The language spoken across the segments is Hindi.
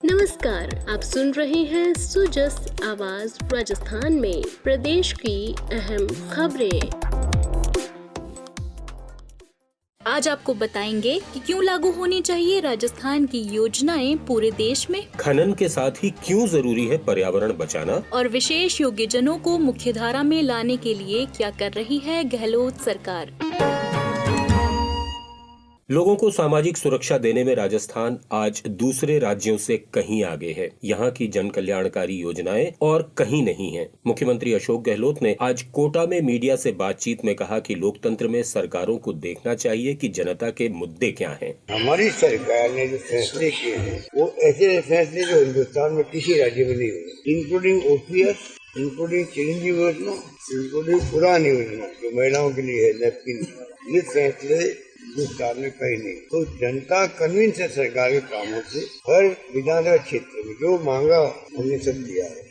नमस्कार, आप सुन रहे हैं सुजस आवाज राजस्थान में। प्रदेश की अहम खबरें। आज आपको बताएंगे कि क्यों लागू होनी चाहिए राजस्थान की योजनाएं पूरे देश में। खनन के साथ ही क्यों जरूरी है पर्यावरण बचाना। और विशेष योग्यजनों को मुख्यधारा में लाने के लिए क्या कर रही है गहलोत सरकार। लोगों को सामाजिक सुरक्षा देने में राजस्थान आज दूसरे राज्यों से कहीं आगे है। यहाँ की जन कल्याणकारी योजनाएं और कहीं नहीं है। मुख्यमंत्री अशोक गहलोत ने आज कोटा में मीडिया से बातचीत में कहा कि लोकतंत्र में सरकारों को देखना चाहिए कि जनता के मुद्दे क्या हैं। हमारी सरकार ने जो फैसले किए हैं वो ऐसे फैसले जो हिंदुस्तान में किसी राज्य में नहीं हुए, इंक्लूडिंग ओपीएस, इंक्लूडिंग चिरंजीवी योजना, इंक्लूडिंग उड़ान योजना जो महिलाओं के लिए है, नैपकिन। ये फैसले हिंदुस्तान में कहीं नहीं। तो जनता कन्विंस है सरकार के कामों से। हर विधानसभा क्षेत्र में जो मांगा हमने सब दिया है।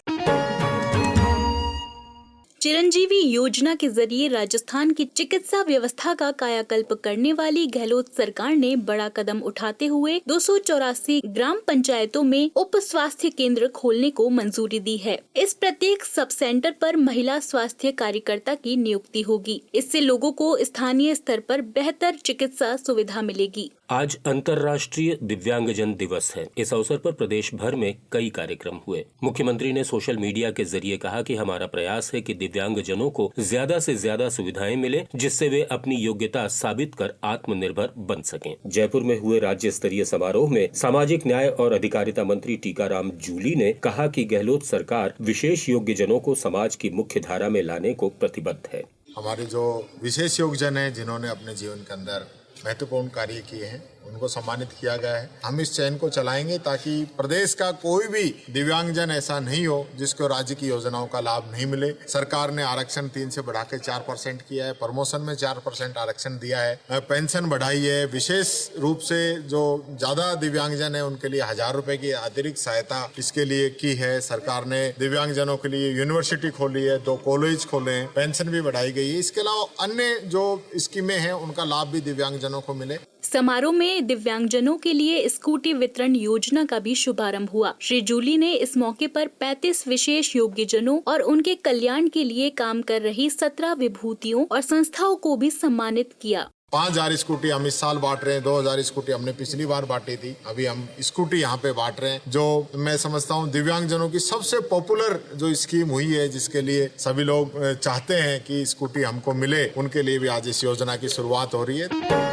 चिरंजीवी योजना के जरिए राजस्थान की चिकित्सा व्यवस्था का कायाकल्प करने वाली गहलोत सरकार ने बड़ा कदम उठाते हुए 284 ग्राम पंचायतों में उप स्वास्थ्य केंद्र खोलने को मंजूरी दी है। इस प्रत्येक सब सेंटर पर महिला स्वास्थ्य कार्यकर्ता की नियुक्ति होगी। इससे लोगों को स्थानीय स्तर पर बेहतर चिकित्सा सुविधा मिलेगी। आज अंतर्राष्ट्रीय दिव्यांगजन दिवस है। इस अवसर पर प्रदेश भर में कई कार्यक्रम हुए। मुख्यमंत्री ने सोशल मीडिया के जरिए कहा कि हमारा प्रयास है कि दिव्यांगजनों को ज्यादा से ज्यादा सुविधाएं मिले, जिससे वे अपनी योग्यता साबित कर आत्मनिर्भर बन सकें। जयपुर में हुए राज्य स्तरीय समारोह में सामाजिक न्याय और अधिकारिता मंत्री टीकाराम जूली ने कहा कि गहलोत सरकार विशेष योग्यजनों को समाज की मुख्य धारा में लाने को प्रतिबद्ध है। हमारे जो विशेष योग्यजन है, जिन्होंने अपने जीवन के अंदर महत्वपूर्ण कार्य किए हैं, उनको सम्मानित किया गया है। हम इस चयन को चलाएंगे ताकि प्रदेश का कोई भी दिव्यांगजन ऐसा नहीं हो जिसको राज्य की योजनाओं का लाभ नहीं मिले। सरकार ने आरक्षण 3 से बढ़ाकर 4% किया है, प्रमोशन में 4% आरक्षण दिया है, पेंशन बढ़ाई है। विशेष रूप से जो ज्यादा दिव्यांगजन है उनके लिए 1000 रुपए की अतिरिक्त सहायता इसके लिए की है। सरकार ने दिव्यांगजनों के लिए यूनिवर्सिटी खोली है, 2 कॉलेज खोले हैं, पेंशन भी बढ़ाई गई है। इसके अलावा अन्य जो स्कीमें हैं उनका लाभ भी दिव्यांगजनों को मिले। समारोह में दिव्यांगजनों के लिए स्कूटी वितरण योजना का भी शुभारंभ हुआ। श्री जूली ने इस मौके पर 35 विशेष योग्यजनों और उनके कल्याण के लिए काम कर रही 17 विभूतियों और संस्थाओं को भी सम्मानित किया। 5000 स्कूटी हम इस साल बांट रहे हैं। 2000 स्कूटी हमने पिछली बार बांटी थी। अभी हम स्कूटी यहाँ पे बांट रहे हैं, जो मैं समझता हूँ दिव्यांगजनों की सबसे पॉपुलर जो स्कीम हुई है, जिसके लिए सभी लोग चाहते हैं कि स्कूटी हमको मिले। उनके लिए भी आज इस योजना की शुरुआत हो रही है।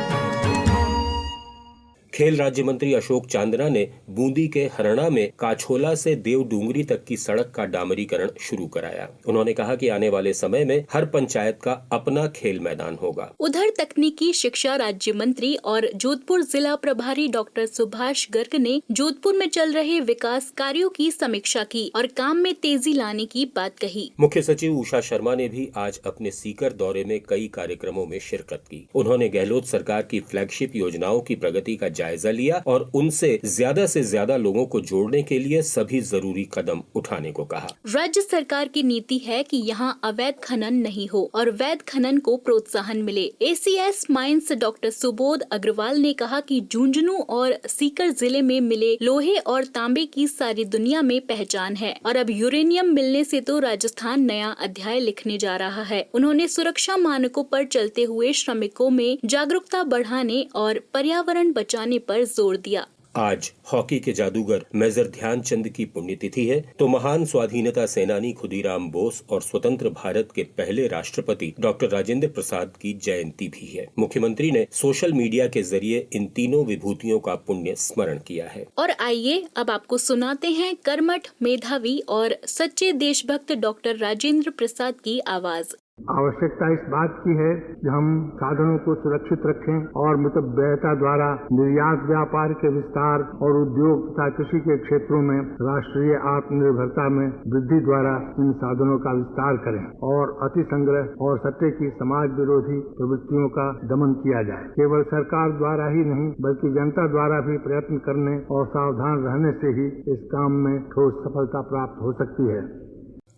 खेल राज्य मंत्री अशोक चांदना ने बूंदी के हरणा में काछोला से देवडूंगरी तक की सड़क का डामरीकरण शुरू कराया। उन्होंने कहा कि आने वाले समय में हर पंचायत का अपना खेल मैदान होगा। उधर तकनीकी शिक्षा राज्य मंत्री और जोधपुर जिला प्रभारी डॉक्टर सुभाष गर्ग ने जोधपुर में चल रहे विकास कार्यों की समीक्षा की और काम में तेजी लाने की बात कही। मुख्य सचिव उषा शर्मा ने भी आज अपने सीकर दौरे में कई कार्यक्रमों में शिरकत की। उन्होंने गहलोत सरकार की फ्लैगशिप योजनाओं की प्रगति का जायजा लिया और उनसे ज्यादा लोगों को जोड़ने के लिए सभी जरूरी कदम उठाने को कहा। राज्य सरकार की नीति है कि यहाँ अवैध खनन नहीं हो और वैध खनन को प्रोत्साहन मिले। ACS mines doctor Subodh Agrawal ने कहा कि झुंझुनू और सीकर जिले में मिले लोहे और तांबे की सारी दुनिया में पहचान है और अब यूरेनियम मिलने से तो राजस्थान नया अध्याय लिखने जा रहा है। उन्होंने सुरक्षा मानकों पर चलते हुए श्रमिकों में जागरूकता बढ़ाने और पर्यावरण बचाने पर जोर दिया। आज हॉकी के जादूगर मेजर ध्यानचंद की पुण्यतिथि है, तो महान स्वाधीनता सेनानी खुदीराम बोस और स्वतंत्र भारत के पहले राष्ट्रपति डॉक्टर राजेंद्र प्रसाद की जयंती भी है। मुख्यमंत्री ने सोशल मीडिया के जरिए इन तीनों विभूतियों का पुण्य स्मरण किया है। और आइए अब आपको सुनाते हैं कर्मठ, मेधावी और सच्चे देशभक्त डॉक्टर राजेंद्र प्रसाद की आवाज। आवश्यकता इस बात की है कि हम साधनों को सुरक्षित रखें और मितव्ययता द्वारा निर्यात व्यापार के विस्तार और उद्योग तथा कृषि के क्षेत्रों में राष्ट्रीय आत्मनिर्भरता में वृद्धि द्वारा इन साधनों का विस्तार करें और अति संग्रह और सट्टे की समाज विरोधी प्रवृत्तियों का दमन किया जाए। केवल सरकार द्वारा ही नहीं बल्कि जनता द्वारा भी प्रयत्न करने और सावधान रहने से ही इस काम में ठोस सफलता प्राप्त हो सकती है।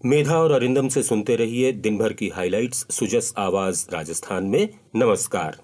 मेधा और अरिंदम से सुनते रहिए दिन भर की हाइलाइट्स सुजस आवाज राजस्थान में। नमस्कार।